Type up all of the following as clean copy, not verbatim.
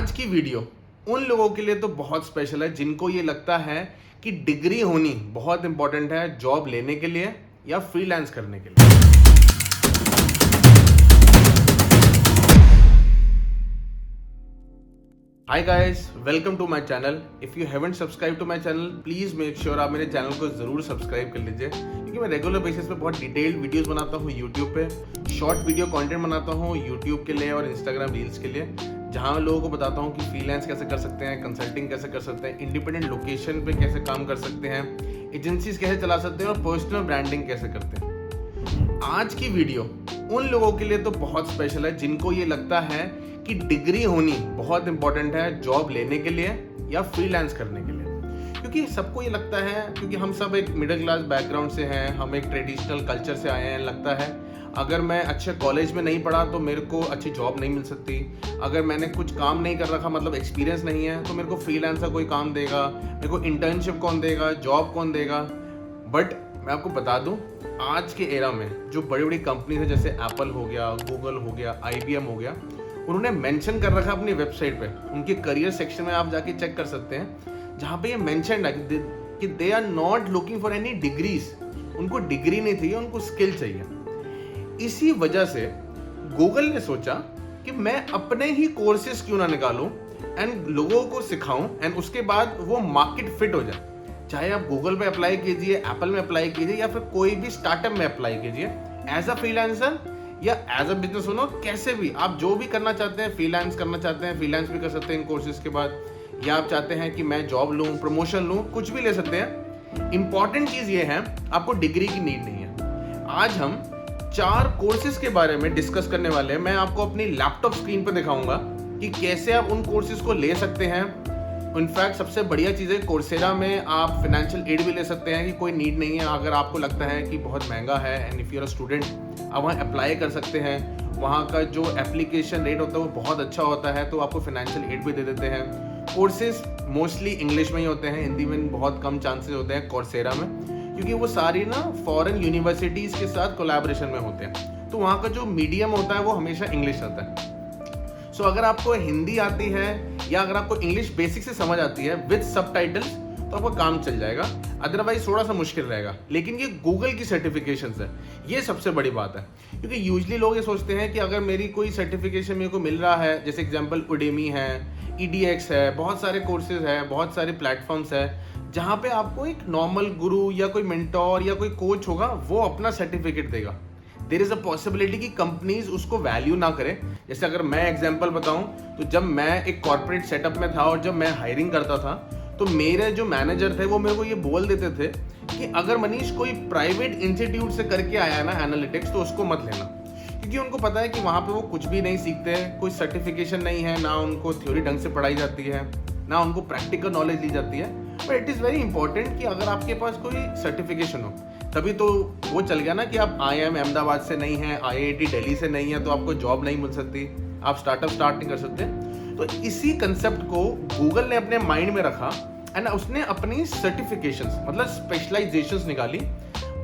आज की वीडियो उन लोगों के लिए तो बहुत स्पेशल है जिनको ये लगता है कि डिग्री होनी बहुत इंपॉर्टेंट है जॉब लेने के लिए या फ्रीलांस करने के लिए। Hi guys, welcome to my channel. If you haven't subscribe to my channel please make sure आप मेरे चैनल को जरूर सब्सक्राइब कर लीजिए, क्योंकि मैं रेगुलर बेसिस पे बहुत डिटेल्ड वीडियोस बनाता हूँ यूट्यूब पे। शॉर्ट वीडियो कंटेंट बनाता हूँ यूट्यूब के लिए और इंस्टाग्राम रील्स के लिए, जहाँ मैं लोगों को बताता हूँ कि फ्रीलांस कैसे कर सकते हैं, कंसल्टिंग कैसे कर सकते हैं, इंडिपेंडेंट लोकेशन पे कैसे काम कर सकते हैं, एजेंसीज कैसे चला सकते हैं और पर्सनल ब्रांडिंग कैसे करते हैं। आज की वीडियो उन लोगों के लिए तो बहुत स्पेशल है जिनको ये लगता है कि डिग्री होनी बहुत इंपॉर्टेंट है जॉब लेने के लिए या फ्रीलांस करने के लिए। क्योंकि सबको ये लगता है, क्योंकि हम सब एक मिडिल क्लास बैकग्राउंड से हैं, हम एक ट्रेडिशनल कल्चर से आए हैं, लगता है अगर मैं अच्छे कॉलेज में नहीं पढ़ा तो मेरे को अच्छी जॉब नहीं मिल सकती, अगर मैंने कुछ काम नहीं कर रखा मतलब एक्सपीरियंस नहीं है तो मेरे को फ्रीलांस का कोई काम देगा, मेरे को इंटर्नशिप कौन देगा, जॉब कौन देगा। बट मैं आपको बता दूं, आज के एरा में जो बड़ी बड़ी कंपनीज है जैसे एप्पल हो गया, गूगल हो गया, IBM हो गया, उन्होंने मेंशन कर रखा अपनी वेबसाइट पे, उनके करियर सेक्शन में आप जाके चेक कर सकते हैं, जहाँ पे ये मेंशन है कि they are not looking for any degrees. उनको डिग्री नहीं चाहिए, उनको स्किल चाहिए। इसी वजह से गूगल ने सोचा कि मैं अपने ही कोर्सेज क्यों ना निकालूं एंड लोगों को सिखाऊं एंड उसके बाद वो मार्केट फिट हो जाए। चाहे आप गूगल पे अप्लाई कीजिए, एप्पल में अप्लाई कीजिए या फिर कोई भी स्टार्टअप में अप्लाई कीजिए, एज अ फ्रीलांसर या एज अ बिजनेस ओनर, कैसे भी आप जो भी करना चाहते हैं, फ्रीलांस करना चाहते हैं, फ्रीलांस भी कर सकते हैं इन कोर्सेज के बाद, या आप चाहते हैं कि मैं जॉब लूं, प्रमोशन लूं, कुछ भी ले सकते हैं। इंपॉर्टेंट चीज ये है, आपको डिग्री की नीड नहीं है। आज हम 4 कोर्सेज के बारे में डिस्कस करने वाले हैं। मैं आपको अपनी लैपटॉप स्क्रीन पर दिखाऊंगा कि कैसे आप उन कोर्सेज को ले सकते हैं। इनफैक्ट सबसे बढ़िया चीज़ है, कोर्सेरा में आप फाइनेंशियल एड भी ले सकते हैं कि कोई नीड नहीं है। अगर आपको लगता है कि बहुत महंगा है and if you are a student, आप वहाँ अप्लाई कर सकते हैं। वहाँ का जो एप्लीकेशन रेट होता है वो बहुत अच्छा होता है, तो आपको फाइनेंशियल एड भी दे देते हैं। कोर्सेज मोस्टली इंग्लिश में ही होते हैं, हिंदी में बहुत कम चांसेस होते हैं कोर्सेरा में, क्योंकि वो सारी ना फॉरेन यूनिवर्सिटीज़ के साथ कोलैबोरेशन में होते हैं, तो वहाँ का जो मीडियम होता है वो हमेशा इंग्लिश रहता है। सो अगर आपको हिंदी आती है या अगर आपको इंग्लिश बेसिक से समझ आती है विद सबटाइटल्स तो आपका काम चल जाएगा, अदरवाइज थोड़ा सा मुश्किल रहेगा। लेकिन ये गूगल की सर्टिफिकेशंस है, ये सबसे बड़ी बात है, क्योंकि यूजुअली लोग ये सोचते हैं कि अगर मेरी कोई सर्टिफिकेशन मेरे को मिल रहा है, जैसे एग्जांपल उडेमी है, EDX है, बहुत सारे कोर्सेज है, बहुत सारे प्लेटफॉर्म्स है, जहाँ पे आपको एक नॉर्मल गुरु या कोई मेंटोर या कोई कोच होगा, वो अपना सर्टिफिकेट देगा। देयर इज अ पॉसिबिलिटी कि कंपनीज उसको वैल्यू ना करें। जैसे अगर मैं एग्जांपल बताऊं, तो जब मैं एक कॉर्पोरेट सेटअप में था और जब मैं हायरिंग करता था, तो मेरे जो मैनेजर थे वो मेरे को ये बोल देते थे कि अगर मनीष कोई प्राइवेट इंस्टीट्यूट से करके आया ना एनालिटिक्स, तो उसको मत लेना, क्योंकि उनको पता है कि वहाँ पे वो कुछ भी नहीं सीखते हैं, कोई सर्टिफिकेशन नहीं है, ना उनको थ्योरी ढंग से पढ़ाई जाती है, ना उनको प्रैक्टिकल नॉलेज ली जाती है। But it is very important कि अगर आपके पास कोई सर्टिफिकेशन हो, तभी तो वो चल गया ना कि आप IIM अहमदाबाद से नहीं है, IIT दिल्ली से नहीं है, तो आपको जॉब नहीं मिल सकती, आप स्टार्टअप स्टार्ट नहीं कर सकते। तो इसी कंसेप्ट को गूगल ने अपने माइंड में रखा एंड उसने अपनी सर्टिफिकेशंस मतलब स्पेशलाइजेशंस निकाली।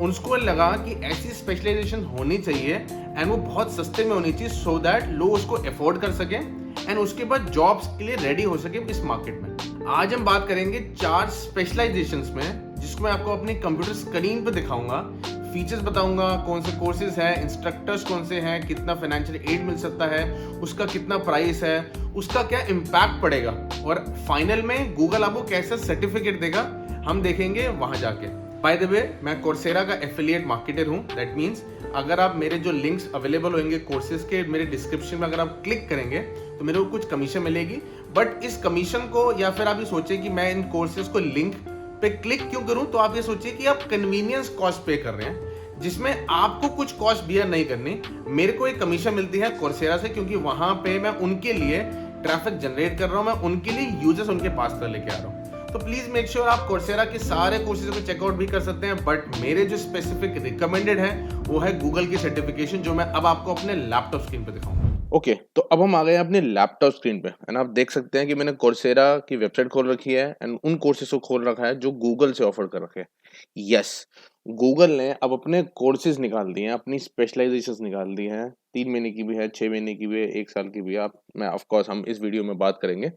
उनको लगा कि ऐसी स्पेशलाइजेशन होनी चाहिए एंड वो बहुत सस्ते में होनी चाहिए, सो दैट लोग उसको अफोर्ड कर सकें एंड उसके बाद जॉब्स के लिए रेडी हो सके इस मार्केट में। आज हम बात करेंगे 4 स्पेशलाइजेशंस में, जिसको मैं आपको अपनी कंप्यूटर स्क्रीन पे दिखाऊंगा, फीचर्स बताऊंगा, कौन से कोर्सेज हैं, इंस्ट्रक्टर्स कौन से हैं, कितना फाइनेंशियल एड मिल सकता है, उसका कितना प्राइस है, उसका क्या इम्पैक्ट पड़ेगा, और फाइनल में गूगल आपको कैसा सर्टिफिकेट देगा, हम देखेंगे वहां जाके। बाय द वे, मैं कोर्सेरा का एफिलिएट मार्केटर हूं। दैट मीन्स अगर आप मेरे जो लिंक्स अवेलेबल होंगे कोर्सेज के मेरे डिस्क्रिप्शन में अगर आप क्लिक करेंगे तो मेरे को कुछ कमीशन मिलेगी। बट इस कमीशन को, या फिर आप ये सोचिए कि मैं इन कोर्सेज को लिंक पे क्लिक क्यों करूं, तो आप ये सोचिए कि आप कन्वीनियंस कॉस्ट पे कर रहे हैं, जिसमें आपको कुछ कॉस्ट बियर नहीं करनी। मेरे को एक कमीशन मिलती है कोर्सेरा से, क्योंकि वहां पे मैं उनके लिए ट्रैफिक जनरेट कर रहा हूं, मैं उनके लिए यूजर्स उनके पास पर लेके आ रहा हूं। तो प्लीज मेक श्योर आप कोर्सेरा के सारे कोर्सेज को चेकआउट भी कर सकते हैं, बट मेरे जो स्पेसिफिक रिकमेंडेड है वो है गूगल की सर्टिफिकेशन, जो मैं अब आपको अपने लैपटॉप स्क्रीन पर दिखाऊंगा। ओके, तो अब हम आ गए हैं अपने लैपटॉप स्क्रीन पे एंड आप देख सकते हैं कि मैंने कोर्सेरा की वेबसाइट खोल रखी है एंड उन कोर्सेज को खोल रखा है जो गूगल से ऑफर कर रखे हैं। यस, गूगल ने अब अपने कोर्सेज निकाल दिए हैं, अपनी स्पेशलाइजेशंस निकाल दी हैं। 3 महीने की भी है, 6 महीने की भी है, 1 साल की भी है। आप मैं ऑफ कोर्स हम इस वीडियो में बात करेंगे।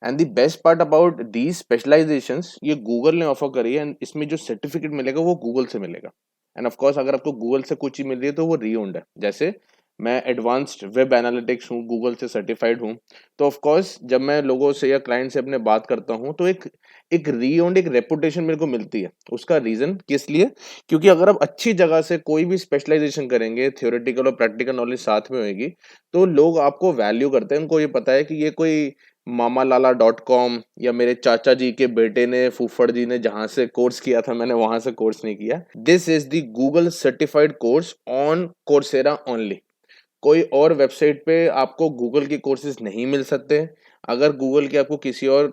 And the best part about the specialisations, ये गूगल ने ऑफर करी है एंड इसमें जो सर्टिफिकेट मिलेगा वो गूगल से मिलेगा। एंड ऑफ कोर्स अगर आपको गूगल से कुछ चीज मिल रही है तो वो रीओन्ड है। जैसे मैं एडवांस्ड वेब एनालिटिक्स हूँ, गूगल से सर्टिफाइड हूँ, तो ऑफ कोर्स जब मैं लोगों से या क्लाइंट से अपने बात करता हूँ तो एक एक रीओन्ड एक रेपुटेशन मेरे को मिलती है। उसका रीजन किस लिए? क्योंकि अगर आप अच्छी जगह से कोई भी स्पेशलाइजेशन करेंगे, थियोरेटिकल और प्रैक्टिकल नॉलेज साथ में होगी, तो लोग आपको वैल्यू करते हैं। उनको ये पता है कि ये कोई मामा लाला डॉट कॉम या मेरे चाचा जी के बेटे ने, फूफड़ जी ने जहां से कोर्स किया था, मैंने वहां से कोर्स नहीं किया। This is the Google certified course on Coursera only. कोई और वेबसाइट पे आपको गूगल के कोर्सेज नहीं मिल सकते। अगर गूगल के आपको किसी और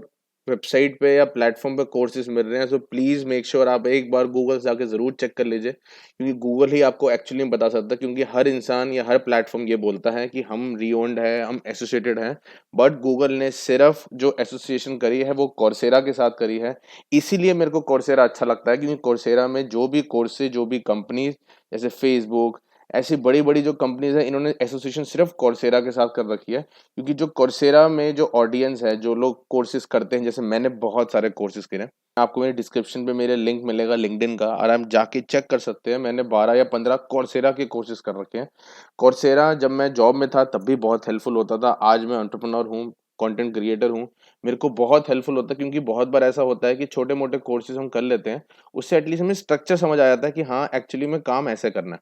वेबसाइट पे या प्लेटफॉर्म पे कोर्सेज मिल रहे हैं तो प्लीज मेक श्योर आप एक बार गूगल से आके जरूर चेक कर लीजिए, क्योंकि गूगल ही आपको एक्चुअली बता सकता है। क्योंकि हर इंसान या हर प्लेटफॉर्म ये बोलता है कि हम रीओन्ड है, हम एसोसिएटेड हैं, बट गूगल ने सिर्फ जो एसोसिएशन करी है वो कोर्सेरा के साथ करी है। इसीलिए मेरे को कोर्सेरा अच्छा लगता है, क्योंकि कोर्सेरा में जो भी कोर्सेज, जो भी कंपनीज जैसे फेसबुक, ऐसी बड़ी बड़ी जो कंपनीज हैं, इन्होंने एसोसिएशन सिर्फ कोर्सेरा के साथ कर रखी है। क्योंकि जो कोर्सेरा में जो ऑडियंस है, जो लोग कोर्सेज करते हैं, जैसे मैंने बहुत सारे कोर्सेज करे हैं, आपको मेरे डिस्क्रिप्शन पे मेरे लिंक मिलेगा लिंक्डइन का, और आप जाके चेक कर सकते हैं। मैंने 12 या 15 कोर्सेरा के कोर्सेज कर रखे हैं। कोर्सेरा जब मैं जॉब में था तब भी बहुत हेल्पफुल होता था। आज मैं एंटरप्रेन्योर हूँ, कंटेंट क्रिएटर हूँ, मेरे को बहुत हेल्पफुल होता है। क्योंकि बहुत बार ऐसा होता है कि छोटे मोटे कोर्सेज हम कर लेते हैं, उससे एटलीस्ट हमें स्ट्रक्चर समझ आ जाता है कि हाँ एक्चुअली में काम ऐसे करना है।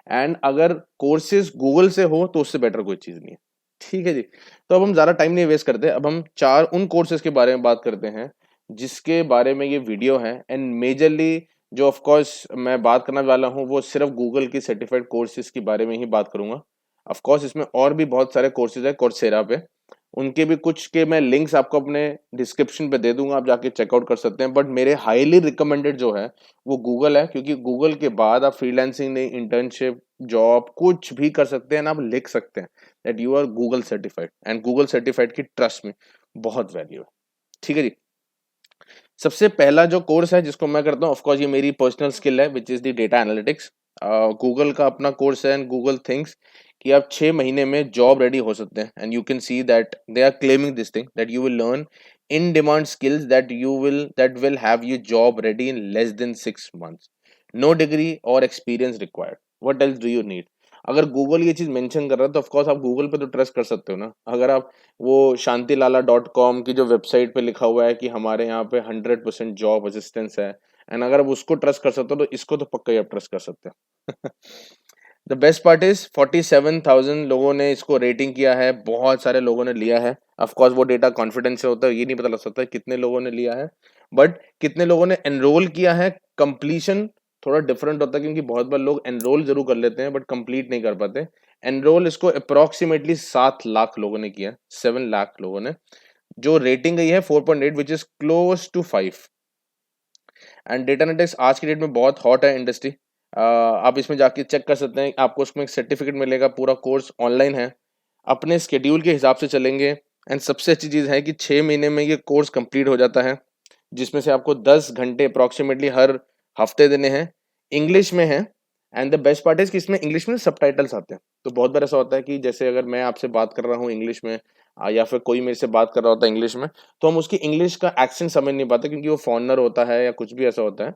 एंड अगर कोर्सेज गूगल से हो तो उससे बेटर कोई चीज नहीं है। ठीक है जी। तो अब हम ज्यादा टाइम नहीं वेस्ट करते, अब हम चार उन कोर्सेज के बारे में बात करते हैं जिसके बारे में ये वीडियो है। एंड मेजरली जो ऑफ कोर्स मैं बात करने वाला हूँ वो सिर्फ गूगल की सर्टिफाइड कोर्सेज के बारे में ही बात करूंगा। ऑफ कोर्स इसमें और भी बहुत सारे कोर्सेज है कोर्सेरा पे, उनके भी कुछ के मैं लिंक्स आपको अपने डिस्क्रिप्शन पे दे दूंगा, आप जाके चेकआउट कर सकते हैं। बट मेरे हाईली रिकमेंडेड जो है वो गूगल है, क्योंकि गूगल के बाद आप फ्रीलांसिंग नहीं, इंटर्नशिप, जॉब कुछ भी कर सकते हैं। आप लिख सकते हैं that you are Google certified, and Google certified की ट्रस्ट में बहुत वैल्यू है। ठीक है जी। सबसे पहला जो कोर्स है जिसको मैं करता हूँ, ऑफ कोर्स ये मेरी पर्सनल स्किल है, which is the data analytics. Google का अपना कोर्स है एंड गूगल थिंक्स कि आप 6 महीने में जॉब रेडी हो सकते हैं। And you can see that they are claiming this thing that you will learn in demand skills that will have you job ready in less than 6 months। No degree और experience required. What else do you need? अगर Google ये चीज mention कर रहा है तो of course आप Google पे तो ट्रस्ट कर सकते हो ना। अगर आप वो शांतिलाला.com की जो वेबसाइट पे लिखा हुआ है कि हमारे यहाँ पे 100% जॉब असिस्टेंस है, एंड अगर आप उसको ट्रस्ट कर सकते हो तो इसको तो पक्का ही आप ट्रस्ट कर सकते हो। द बेस्ट पार्ट इज 47,000 लोगों ने इसको रेटिंग किया है, बहुत सारे लोगों ने लिया है। ऑफ कोर्स वो डेटा कॉन्फिडेंशियल होता है, ये नहीं पता लग सकता कितने लोगों ने लिया है, बट कितने लोगों ने एनरोल किया है। कंप्लीशन थोड़ा डिफरेंट होता है, क्योंकि बहुत बार लोग एनरोल जरूर कर लेते हैं बट कंप्लीट नहीं कर पाते। एनरोल इसको अप्रोक्सीमेटली 7 लाख लोगों ने किया, 7 लाख लोगों ने। जो रेटिंग गई है 4.8 which is close to 5। And data analytics आज की डेट में बहुत हॉट है इंडस्ट्री। आप इसमें जाके चेक कर सकते हैं, आपको उसमें एक सर्टिफिकेट मिलेगा, पूरा कोर्स ऑनलाइन है, अपने स्केड्यूल के हिसाब से चलेंगे। एंड सबसे अच्छी चीज़ है कि 6 महीने में ये कोर्स कंप्लीट हो जाता है, जिसमें से आपको 10 घंटे अप्रॉक्सीमेटली हर हफ्ते देने हैं, इंग्लिश में है। And the best part is कि इसमें इंग्लिश में सबटाइटल्स आते हैं। तो बहुत बार ऐसा होता है कि जैसे अगर मैं आपसे बात कर रहा हूँ इंग्लिश में, या फिर कोई मेरे से बात कर रहा होता है इंग्लिश में, तो हम उसकी इंग्लिश का एक्सेंट समझ नहीं पाते, क्योंकि वो फॉरेनर होता है या कुछ भी ऐसा होता है।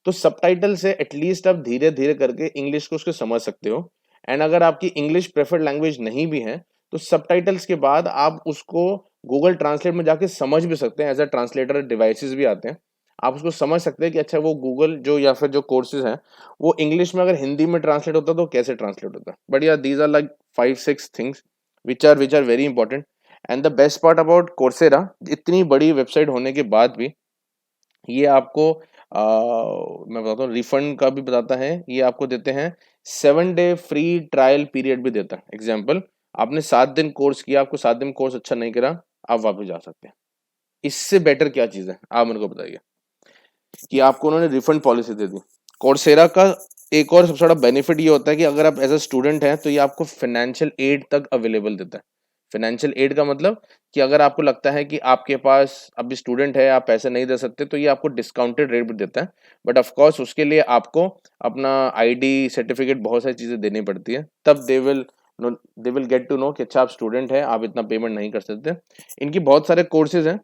तो सबटाइटल से एटलीस्ट आप धीरे धीरे करके इंग्लिश को उसको समझ सकते हो। एंड अगर आपकी इंग्लिश प्रेफर्ड लैंग्वेज नहीं भी है तो सबटाइटल्स के बाद आप उसको गूगल ट्रांसलेट में जाके समझ भी सकते हैं। एज अ ट्रांसलेटर डिवाइसेस भी आते हैं, आप उसको समझ सकते हैं कि अच्छा वो गूगल जो या फिर जो कोर्सेज हैं वो इंग्लिश में अगर हिंदी में ट्रांसलेट होता तो कैसे ट्रांसलेट होता। But yeah these are like 5-6 things which are very important. And the best part about Coursera, इतनी बड़ी वेबसाइट होने के बाद भी ये आपको मैं बताता हूँ रिफंड का भी बताता है। ये आपको देते हैं 7 डे फ्री ट्रायल पीरियड भी देता है। एग्जाम्पल, आपने 7 दिन कोर्स किया, आपको 7 दिन कोर्स अच्छा नहीं करा, आप वापस जा सकते हैं। इससे बेटर क्या चीज़ है आप मेरे को बताइए, कि आपको उन्होंने रिफंड पॉलिसी दे दी। कोर्सेरा का एक और सबसे बड़ा बेनिफिट ये होता है कि अगर आप एज अ स्टूडेंट हैं तो ये आपको फाइनेंशियल एड तक अवेलेबल देता है। फाइनेंशियल एड का मतलब कि अगर आपको लगता है कि आपके पास अभी स्टूडेंट है, आप पैसे नहीं दे सकते, तो ये आपको डिस्काउंटेड रेट भी देता है। बट ऑफ कोर्स उसके लिए आपको अपना आईडी सर्टिफिकेट बहुत सारी चीज़ें देनी पड़ती है, तब they will get to know कि अच्छा आप स्टूडेंट हैं, आप इतना पेमेंट नहीं कर सकते। इनकी बहुत सारे कोर्सेज हैं।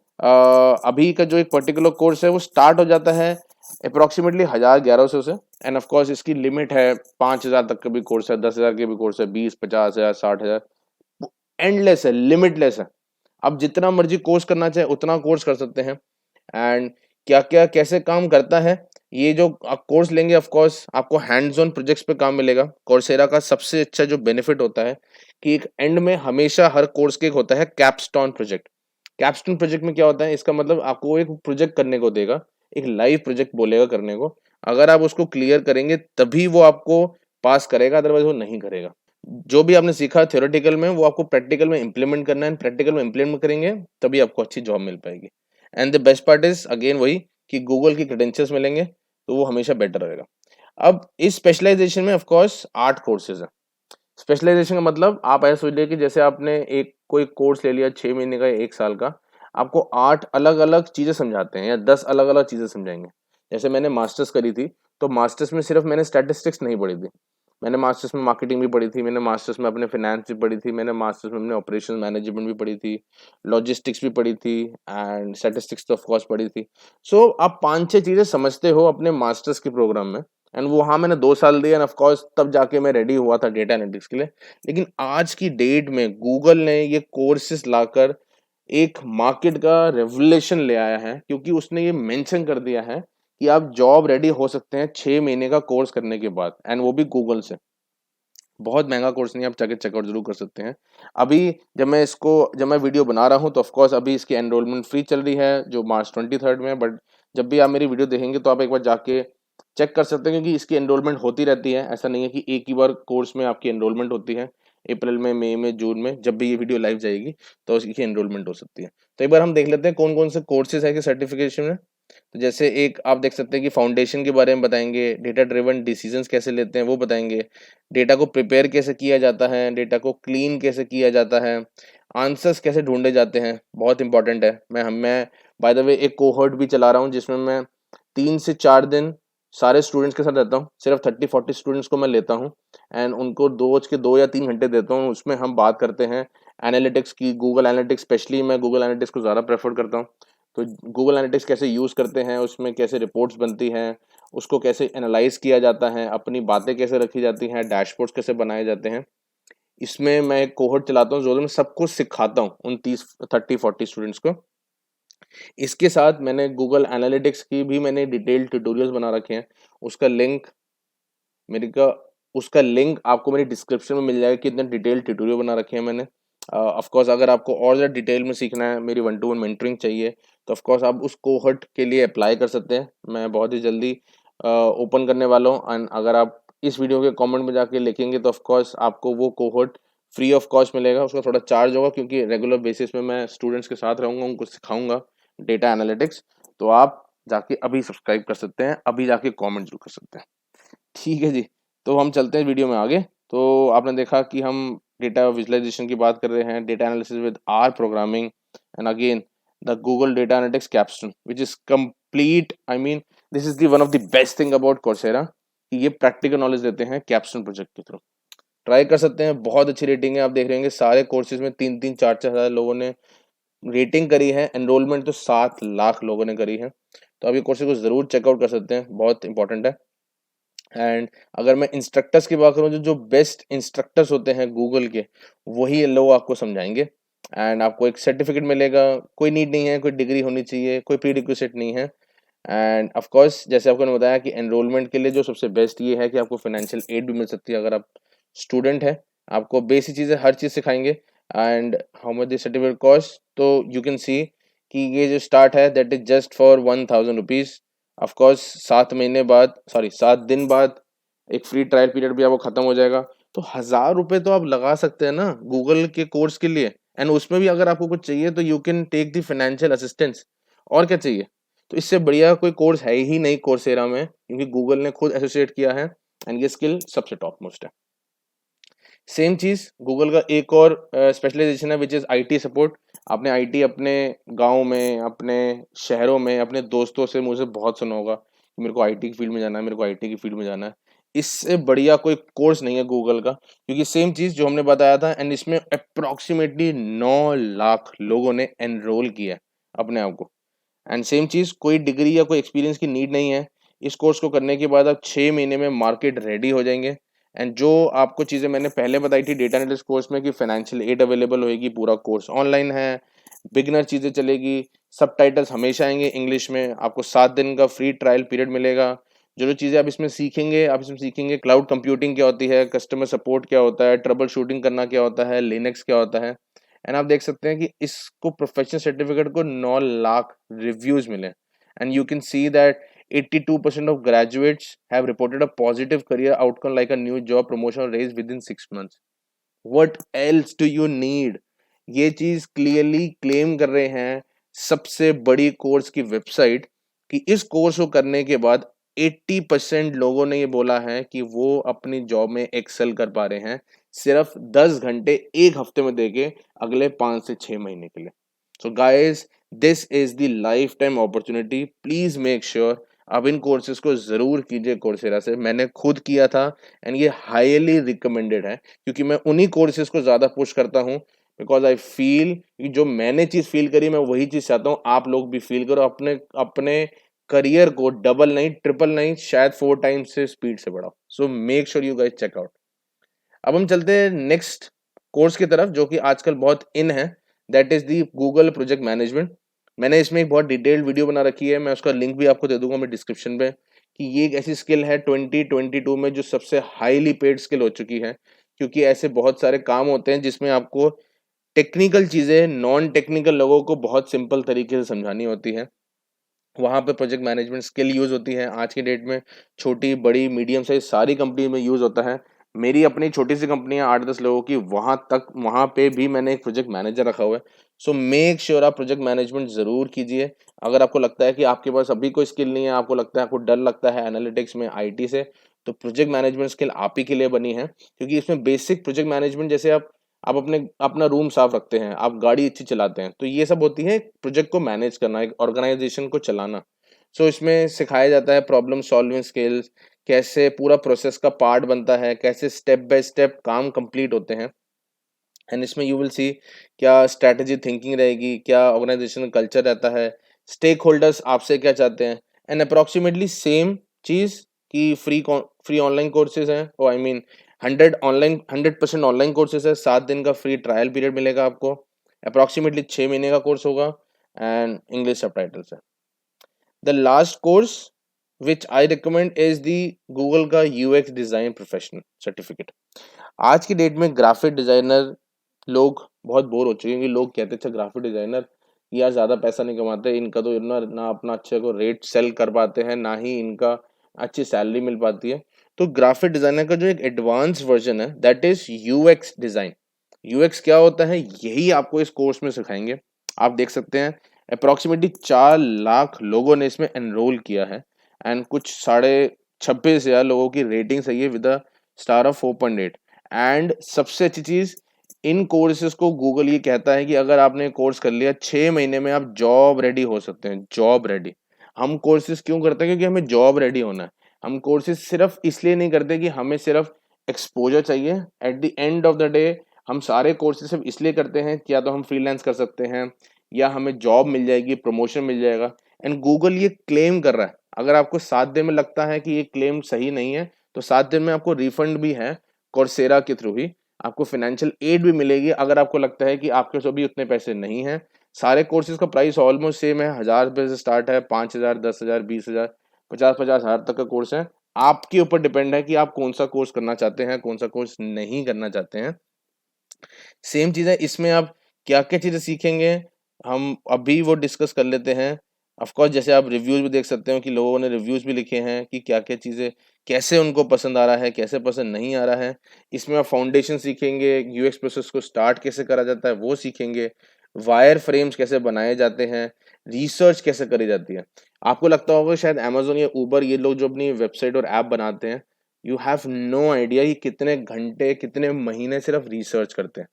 अभी का जो एक पर्टिकुलर कोर्स है वो स्टार्ट हो जाता है अप्रोक्सीमेटली 1000-1100 से। एंड ऑफ कोर्स इसकी लिमिट है 5000 तक का भी कोर्स है, 10,000 के भी कोर्स है, 20, 50,000, 60,000, एंडलेस है, लिमिटलेस है। आप जितना मर्जी कोर्स करना चाहे उतना कोर्स कर सकते हैं। एंड क्या क्या कैसे काम करता है, ये जो आप कोर्स लेंगे ऑफ कोर्स आपको हैंड्स ऑन प्रोजेक्ट्स पे काम मिलेगा। कोर्सेरा का सबसे अच्छा जो बेनिफिट होता है कि एक एंड में हमेशा हर कोर्स के एक होता है कैपस्टोन प्रोजेक्ट। कैपस्टोन प्रोजेक्ट में क्या होता है, इसका मतलब आपको एक प्रोजेक्ट करने को देगा, एक लाइव प्रोजेक्ट बोलेगा करने को। अगर आप उसको क्लियर करेंगे तभी वो आपको पास करेगा, अदरवाइज वो नहीं करेगा। जो भी आपने सीखा थ्योरेटिकल में वो आपको प्रैक्टिकल में इंप्लीमेंट करना है, प्रैक्टिकल में इंप्लीमेंट करेंगे तभी आपको अच्छी जॉब मिल पाएगी। And the best part is again वही कि गूगल की क्रेडेंशियल्स मिलेंगे तो वो हमेशा बेटर रहेगा। अब इस स्पेशलाइजेशन में ऑफ कोर्स 8 कोर्सेज हैं। स्पेशलाइजेशन का मतलब आप ऐसा सोच लीजिए कि जैसे आपने एक कोई कोर्स ले लिया 6 महीने का या 1 साल का, आपको 8 अलग अलग चीजें समझाते हैं या 10 अलग अलग चीजें समझाएंगे। जैसे मैंने मास्टर्स करी थी, तो मास्टर्स में सिर्फ मैंने स्टैटिस्टिक्स नहीं पढ़ी थी, मैंने मास्टर्स में मार्केटिंग भी पढ़ी थी, मैंने मास्टर्स में अपने फाइनेंस भी पढ़ी थी, मैंने मास्टर्स में अपने ऑपरेशन मैनेजमेंट भी पढ़ी थी, लॉजिस्टिक्स भी पढ़ी थी, एंड स्टैटिस्टिक्स तो ऑफकोर्स पढ़ी थी। सो आप 5-6 चीजें समझते हो अपने मास्टर्स के प्रोग्राम में। एंड वो हाँ मैंने 2 साल दिए, एंड ऑफ कोर्स तब जाके मैं रेडी हुआ था डेटा एनालिटिक्स के लिए। लेकिन आज की डेट में गूगल ने ये कोर्सेज लाकर एक मार्केट का रेवोल्यूशन ले आया है, क्योंकि उसने ये मेंशन कर दिया है कि आप जॉब रेडी हो सकते हैं 6 महीने का कोर्स करने के बाद, एंड वो भी गूगल से। बहुत महंगा कोर्स नहीं है, आप जाके चेकआउट जरूर कर सकते हैं। अभी जब मैं वीडियो बना रहा हूँ तो ऑफकोर्स अभी इसकी एनरोलमेंट फ्री चल रही है जो March 23 में है। बट जब भी आप मेरी वीडियो देखेंगे तो आप एक बार जाके चेक कर सकते हैं, क्योंकि इसकी एनरोलमेंट होती रहती है। ऐसा नहीं है कि एक ही बार कोर्स में आपकी एनरोलमेंट होती है। अप्रैल में, मई में, जून में, जब भी ये वीडियो लाइव जाएगी तो उसकी एनरोलमेंट हो सकती है। तो एक बार हम देख लेते हैं कौन कौन से कोर्सेज है कि सर्टिफिकेशन में। तो जैसे एक आप देख सकते हैं कि फाउंडेशन के बारे में बताएंगे, डेटा ड्रिवन डिसीजंस कैसे लेते हैं वो बताएंगे, डेटा को प्रिपेयर कैसे किया जाता है, डेटा को क्लीन कैसे किया जाता है, आंसर्स कैसे ढूंढे जाते हैं, बहुत इंपॉर्टेंट है। मैं बाय द वे एक कोहर्ट भी चला रहा हूँ जिसमें मैं 3 से 4 दिन सारे स्टूडेंट्स के साथ रहता हूँ। सिर्फ 30-40 स्टूडेंट्स को मैं लेता हूँ एंड उनको रोज के 2 या 3 घंटे देता हूँ। उसमें हम बात करते हैं एनालिटिक्स की, गूगल एनालिटिक्स, स्पेशली मैं गूगल एनालिटिक्स को ज़्यादा प्रेफर करता हूँ। तो गूगल एनालिटिक्स कैसे यूज़ करते हैं, उसमें कैसे रिपोर्ट्स बनती हैं, उसको कैसे एनालाइज किया जाता है, अपनी बातें कैसे रखी जाती हैं, डैशबोर्ड्स कैसे बनाए जाते हैं, इसमें मैं एक कोहर्ट चलाता हूँ जो मैं सबको सिखाता हूँ उन 30-40 स्टूडेंट्स को। इसके साथ मैंने गूगल एनालिटिक्स की भी मैंने डिटेल्ड ट्यूटोरियल्स बना रखे हैं। उसका लिंक मेरे का उसका लिंक आपको मेरी डिस्क्रिप्शन में मिल जाएगा कि इतने डिटेल ट्यूटोरियल बना रखे हैं मैंने। ऑफ कोर्स अगर आपको और ज़्यादा डिटेल में सीखना है, मेरी 1-to-1 मेंटरिंग चाहिए, तो ऑफ कोर्स आप उस कोहर्ट के लिए अप्लाई कर सकते हैं। मैं बहुत ही जल्दी ओपन करने वाला हूँ। एंड अगर आप इस वीडियो के कमेंट में जाके लिखेंगे तो ऑफ कोर्स आपको वो कोहर्ट फ्री ऑफ कॉस्ट मिलेगा। उसका थोड़ा चार्ज होगा क्योंकि रेगुलर बेसिस में मैं स्टूडेंट्स के साथ रहूँगा, उनको सिखाऊंगा डेटा एनालिटिक्स। तो आप जाके अभी सब्सक्राइब कर सकते हैं, अभी जाके कॉमेंट जरूर कर सकते हैं। ठीक है जी, तो हम चलते हैं वीडियो में आगे। तो आपने देखा कि हम डेटा विजुअलाइजेशन की बात कर रहे हैं, data analysis with R programming, and again the Google data analytics capstone which is complete. I mean this is the one of the best thing about Coursera कि ये प्रैक्टिकल नॉलेज देते हैं capstone project के through. Try कर सकते हैं, बहुत अच्छी रेटिंग है। आप देख रहे होंगे सारे कोर्सेज में 3-3, 4-4 हज़ार लोगों ने रेटिंग करी है। एनरोलमेंट तो 7 लाख लोगों ने करी है। तो आप ये कोर्सेज को ज़रूर चेकआउट कर सकते हैं, बहुत इंपॉर्टेंट है। एंड अगर मैं इंस्ट्रक्टर्स की बात करूँ, जो जो बेस्ट इंस्ट्रक्टर्स होते हैं गूगल के, वही लोग आपको समझाएंगे। एंड आपको एक सर्टिफिकेट मिलेगा, कोई नीड नहीं है, कोई डिग्री होनी चाहिए, कोई प्री रिक्विजिट नहीं है। एंड ऑफ कोर्स जैसे आपको मैंने बताया कि एनरोलमेंट के लिए जो सबसे बेस्ट ये है कि आपको फाइनेंशियल एड भी मिल सकती है अगर आप स्टूडेंट हैं। आपको बेसिक चीज़ें हर चीज़ सिखाएंगे। And how much the certificate cost, तो यू कैन सी कि ये जो स्टार्ट है that is just for 1000 rupees. Of course 7 महीने बाद, सॉरी 7 दिन बाद एक फ्री ट्रायल पीरियड भी आपको खत्म हो जाएगा। तो 1000 रुपये तो आप लगा सकते हैं ना गूगल के कोर्स के लिए। एंड उसमें भी अगर आपको कुछ चाहिए तो you can take the financial assistance. और क्या चाहिए? तो इससे बढ़िया कोई कोर्स है ही नहीं कोर्सेरा में, क्योंकि गूगल ने खुद एसोसिएट किया है एंड ये स्किल सबसे टॉप मोस्ट है। सेम चीज गूगल का एक और स्पेशलाइजेशन है विच इज आईटी सपोर्ट। आपने आईटी अपने गांव में, अपने शहरों में, अपने दोस्तों से मुझे बहुत सुना होगा कि मेरे को आईटी की फील्ड में जाना है, मेरे को आईटी की फील्ड में जाना है। इससे बढ़िया कोई कोर्स नहीं है गूगल का, क्योंकि सेम चीज जो हमने बताया था, एंड इसमें अप्रोक्सीमेटली 9 लाख लोगों ने एनरोल किया है अपने आप को। एंड सेम चीज, कोई डिग्री या कोई एक्सपीरियंस की नीड नहीं है। इस कोर्स को करने के बाद आप 6 महीने में मार्केट रेडी हो जाएंगे। एंड जो आपको चीजें मैंने पहले बताई थी डेटा एनालिस्ट कोर्स में कि फाइनेंशियल एड अवेलेबल होएगी, पूरा कोर्स ऑनलाइन है, बिगनर चीजें चलेगी, सब टाइटल्स हमेशा आएंगे इंग्लिश में, आपको 7 दिन का फ्री ट्रायल पीरियड मिलेगा। जो जो चीजें आप इसमें सीखेंगे, आप इसमें सीखेंगे क्लाउड कंप्यूटिंग क्या होती है, कस्टमर सपोर्ट क्या होता है, ट्रबल शूटिंग करना क्या होता है, लिनक्स क्या होता है। एंड आप देख सकते हैं कि इसको प्रोफेशनल सर्टिफिकेट को 9 लाख रिव्यूज मिले। And you can see that 82% of graduates have reported a positive career outcome like a new job, promotion or raise within 6 months. What else do you need? ये चीज क्लियरली क्लेम कर रहे हैं सबसे बड़ी course की website कि इस कोर्स को करने के बाद 80% लोगों ने ये बोला है कि वो अपनी जॉब में एक्सेल कर पा रहे हैं सिर्फ 10 घंटे एक हफ्ते में देके अगले 5 से 6 महीने के लिए। So guys, this is the life time opportunity. Please make sure आप इन कोर्सेज को जरूर कीजिए कोर्सेरा से। मैंने खुद किया था एंड ये हाईली रिकमेंडेड है, क्योंकि मैं उन्हीं कोर्सेज को ज्यादा पुश करता हूँ बिकॉज आई फील कि जो मैंने चीज फील करी मैं वही चीज चाहता हूँ आप लोग भी फील करो। अपने अपने करियर को डबल नहीं, ट्रिपल नहीं, शायद 4 टाइम्स से स्पीड से बढ़ाओ। So make sure you guys check out. अब हम चलते हैं नेक्स्ट कोर्स की तरफ जो कि आजकल बहुत इन है, that is the Google project management. मैंने इसमें एक बहुत डिटेल्ड वीडियो बना रखी है, मैं उसका लिंक भी आपको दे दूंगा मैं डिस्क्रिप्शन में, कि ये एक ऐसी स्किल है 2022 में जो सबसे हाईली पेड स्किल हो चुकी है। क्योंकि ऐसे बहुत सारे काम होते हैं जिसमें आपको टेक्निकल चीजें नॉन टेक्निकल लोगों को बहुत सिंपल तरीके से समझानी होती है। वहां पे प्रोजेक्ट मैनेजमेंट स्किल यूज होती है। आज की डेट में छोटी बड़ी मीडियम साइज सारी कंपनी में यूज होता है। मेरी अपनी छोटी सी कंपनी है 8-10 लोगों की, वहां पे भी मैंने एक प्रोजेक्ट मैनेजर रखा हुआ है। सो मेक श्योर आप प्रोजेक्ट मैनेजमेंट जरूर कीजिए। अगर आपको लगता है कि आपके पास अभी कोई स्किल नहीं है, आपको लगता है, आपको डर लगता है एनालिटिक्स में आईटी से, तो प्रोजेक्ट मैनेजमेंट स्किल आप ही के लिए बनी है। क्योंकि इसमें बेसिक प्रोजेक्ट मैनेजमेंट, जैसे आप अपने अपना रूम साफ रखते हैं, आप गाड़ी अच्छी चलाते हैं, तो ये सब होती है प्रोजेक्ट को मैनेज करना, एक ऑर्गेनाइजेशन को चलाना। सो इसमें सिखाया जाता है प्रॉब्लम सॉल्विंग स्किल्स, कैसे पूरा प्रोसेस का पार्ट बनता है, कैसे स्टेप बाय स्टेप काम कंप्लीट होते हैं। एंड इसमें यू विल सी क्या स्ट्रैटेजी थिंकिंग रहेगी, क्या ऑर्गेनाइजेशन कल्चर रहता है, स्टेक होल्डर्स आपसे क्या चाहते हैं। एंड अप्रोक्सीमेटली सेम चीज की फ्री ऑनलाइन कोर्सेज हैं, ओ आई मीन 100% ऑनलाइन कोर्सेज है। 7 दिन का फ्री ट्रायल पीरियड मिलेगा आपको, अप्रोक्सीमेटली 6 महीने का कोर्स होगा, एंड इंग्लिश सबटाइटल्स है। The last course which I recommend is the Google का यूएक्स डिजाइन प्रोफेशनल सर्टिफिकेट। आज की डेट में ग्राफिक डिजाइनर लोग बहुत बोर हो चुके हैं कि लोग कहते थे ग्राफिक डिजाइनर यार ज्यादा पैसा नहीं कमाते, इनका तो ना अपना अच्छे को रेट सेल कर पाते हैं, ना ही इनका अच्छी सैलरी मिल पाती है। तो ग्राफिक डिजाइनर का जो एक एडवांस वर्जन है that is UX design. UX क्या होता है यही आपको इस कोर्स में सिखाएंगे। आप देख सकते हैं अप्रोक्सीमेटली 4 लाख लोगों ने इसमें एनरोल किया है, एंड कुछ 26,500 लोगों की रेटिंग सही है with a star of 4.8। And सबसे अच्छी चीज, इन कोर्सेज को गूगल ये कहता है कि अगर आपने कोर्स कर लिया 6 महीने में आप जॉब रेडी हो सकते हैं, जॉब रेडी। हम कोर्सेज क्यों करते हैं? क्योंकि हमें जॉब रेडी होना है। हम कोर्सेज सिर्फ इसलिए नहीं करते कि हमें सिर्फ एक्सपोजर चाहिए। At the end of the day हम सारे कोर्सेज सिर्फ इसलिए करते हैं कि या तो हम फ्रीलांस कर सकते हैं, या हमें जॉब मिल जाएगी, प्रमोशन मिल जाएगा। एंड गूगल ये क्लेम कर रहा है। अगर आपको 7 दिन में लगता है कि ये क्लेम सही नहीं है, तो 7 दिन में आपको रिफंड भी है कोर्सेरा के थ्रू ही, आपको फाइनेंशियल एड भी मिलेगी अगर आपको लगता है कि आपके पास अभी उतने पैसे नहीं हैं। सारे कोर्सेज का प्राइस ऑलमोस्ट सेम है, 1000 रुपये से स्टार्ट है, 5,000, 10,000, 20,000, 50,000 तक का कोर्स है। आपके ऊपर डिपेंड है कि आप कौन सा कोर्स करना चाहते हैं, कौन सा कोर्स नहीं करना चाहते हैं। सेम चीज है इसमें, आप क्या क्या चीजें सीखेंगे हम अभी वो डिस्कस कर लेते हैं। ऑफ कोर्स जैसे आप रिव्यूज भी देख सकते हो कि लोगों ने रिव्यूज भी लिखे हैं कि क्या क्या चीजें कैसे उनको पसंद आ रहा है, कैसे पसंद नहीं आ रहा है। इसमें आप फाउंडेशन सीखेंगे, यूएक्स प्रोसेस को स्टार्ट कैसे करा जाता है वो सीखेंगे, वायर फ्रेम्स कैसे बनाए जाते हैं, रिसर्च कैसे करी जाती है। आपको लगता होगा शायद अमेजोन या उबर ये लोग जो अपनी वेबसाइट और ऐप बनाते हैं, यू हैव नो आइडिया कि कितने घंटे कितने महीने सिर्फ रिसर्च करते हैं।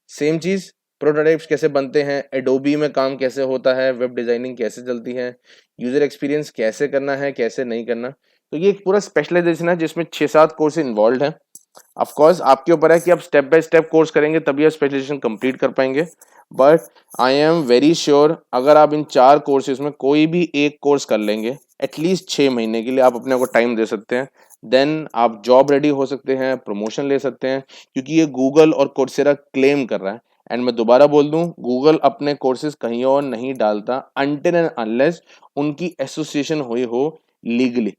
सेम चीज़ प्रोटोटाइप्स कैसे बनते हैं, एडोबी में काम कैसे होता है, वेब डिज़ाइनिंग कैसे चलती है, यूज़र एक्सपीरियंस कैसे करना है कैसे नहीं करना। तो ये एक पूरा स्पेशलाइजेशन है जिसमें 6-7 कोर्स इन्वॉल्व हैं। ऑफ कोर्स आपके ऊपर है कि आप स्टेप बाय स्टेप कोर्स करेंगे तभी आप स्पेशलाइजेशन कंप्लीट कर पाएंगे। But I am very sure अगर आप इन 4 कोर्सेज में कोई भी एक कोर्स कर लेंगे एटलीस्ट 6 महीने के लिए आप अपने को टाइम दे सकते हैं, देन आप जॉब रेडी हो सकते हैं, प्रमोशन ले सकते हैं, क्योंकि ये गूगल और कोर्सेरा क्लेम कर रहा है। एंड मैं दोबारा बोल दूं, गूगल अपने कोर्सेज कहीं और नहीं डालता अनटिल एंड अनलेस उनकी एसोसिएशन हुई हो लीगली।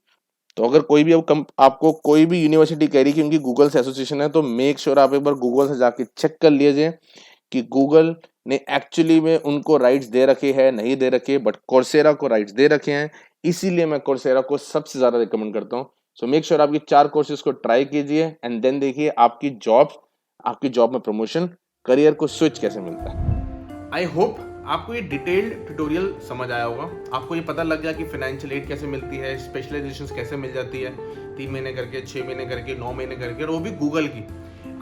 तो अगर कोई भी आपको कोई भी यूनिवर्सिटी कह रही कि उनकी गूगल से एसोसिएशन है, तो मेक श्योर आप एक बार गूगल से जाके चेक कर लीजिए कि गूगल ने एक्चुअली में उनको राइट्स दे रखे हैं नहीं दे रखे, बट कोर्सेरा को राइट्स दे रखे हैं। इसीलिए मैं कोर्सेरा को सबसे ज्यादा रिकमेंड करता हूँ। सो मेक श्योर आपकी 4 कोर्सेज को ट्राई कीजिए एंड देन देखिए आपकी जॉब में प्रमोशन, करियर को स्विच कैसे मिलता है। आई होप आपको ये डिटेल्ड ट्यूटोरियल समझ आया होगा। आपको ये पता लग गया कि फाइनेंशियल एड कैसे मिलती है, स्पेशलाइजेशंस कैसे मिल जाती है, 3 महीने करके, 6 महीने करके, 9 महीने करके, और वो भी गूगल की।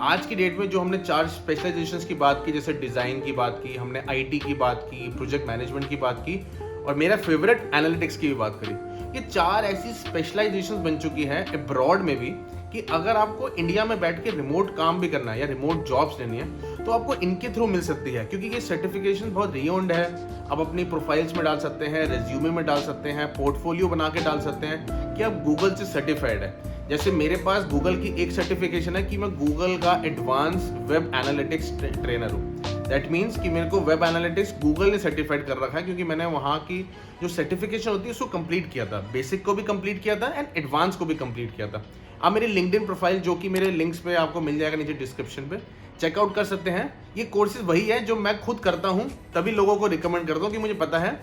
आज की डेट में जो हमने 4 स्पेशलाइजेशंस की बात की, जैसे डिज़ाइन की बात की, हमने आईटी की बात की, प्रोजेक्ट मैनेजमेंट की बात की, और मेरा फेवरेट एनालिटिक्स की भी बात करी। ये 4 ऐसी स्पेशलाइजेशंस बन चुकी है अब्रॉड में भी कि अगर आपको इंडिया में बैठ के रिमोट काम भी करना है या रिमोट जॉब्स लेनी है तो आपको इनके थ्रू मिल सकती है, क्योंकि ये सर्टिफिकेशन बहुत रियोन्ड है। आप अपनी प्रोफाइल्स में डाल सकते हैं, रेज्यूमे में डाल सकते हैं, पोर्टफोलियो बना के डाल सकते हैं कि आप गूगल से सर्टिफाइड है। जैसे मेरे पास गूगल की एक सर्टिफिकेशन है कि मैं गूगल का एडवांस वेब एनालिटिक्स ट्रेनर हूँ। दैट मीन्स कि मेरे को वेब एनालिटिक्स गूगल ने सर्टिफाइड कर रखा है, क्योंकि मैंने वहाँ की जो सर्टिफिकेशन होती है उसको कंप्लीट किया था, बेसिक को भी कंप्लीट किया था एंड एडवांस को भी कंप्लीट किया था। आप मेरी लिंक्डइन प्रोफाइल, जो कि मेरे लिंक्स पे आपको मिल जाएगा नीचे डिस्क्रिप्शन पे, चेकआउट कर सकते हैं। ये कोर्सेज वही है जो मैं खुद करता हूँ, तभी लोगों को रिकमेंड करता हूँ कि मुझे पता है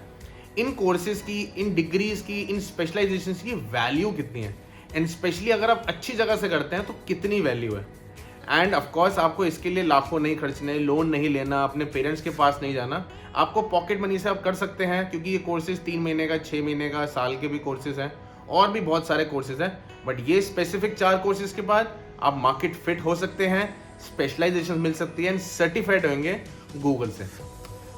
इन कोर्सेज की, इन डिग्रीज की, इन स्पेशलाइजेशन की वैल्यू कितनी है, एंड स्पेशली अगर आप अच्छी जगह से करते हैं तो कितनी वैल्यू है। एंड ऑफकोर्स आपको इसके लिए लाखों नहीं खर्चने, लोन नहीं लेना, अपने पेरेंट्स के पास नहीं जाना, आपको पॉकेट मनी से आप कर सकते हैं, क्योंकि ये कोर्सेज 3 महीने का, 6 महीने का, साल के भी कोर्सेज हैं, और भी बहुत सारे कोर्सेज हैं। बट ये स्पेसिफिक 4 कोर्सेज के बाद आप मार्केट फिट हो सकते हैं, स्पेशलाइजेशन मिल सकती है एंड सर्टिफाइड होंगे गूगल से।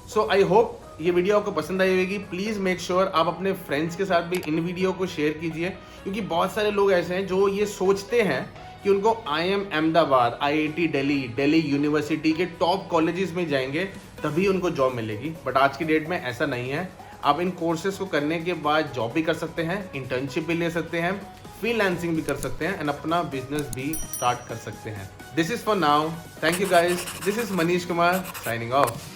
सो आई होप ये वीडियो आपको पसंद आई होगी। प्लीज़ मेक श्योर आप अपने फ्रेंड्स के साथ भी इन वीडियो को शेयर कीजिए, क्योंकि बहुत सारे लोग ऐसे हैं जो ये सोचते हैं कि उनको IIM Ahmedabad, IIT Delhi university के टॉप कॉलेजेस में जाएंगे तभी उनको जॉब मिलेगी। बट आज की डेट में ऐसा नहीं है। आप इन कोर्सेज को करने के बाद जॉब भी कर सकते हैं, इंटर्नशिप भी ले सकते हैं, फ्रीलांसिंग भी कर सकते हैं एंड अपना बिजनेस भी स्टार्ट कर सकते हैं। This is for now. Thank you guys. This is Manish Kumar signing off.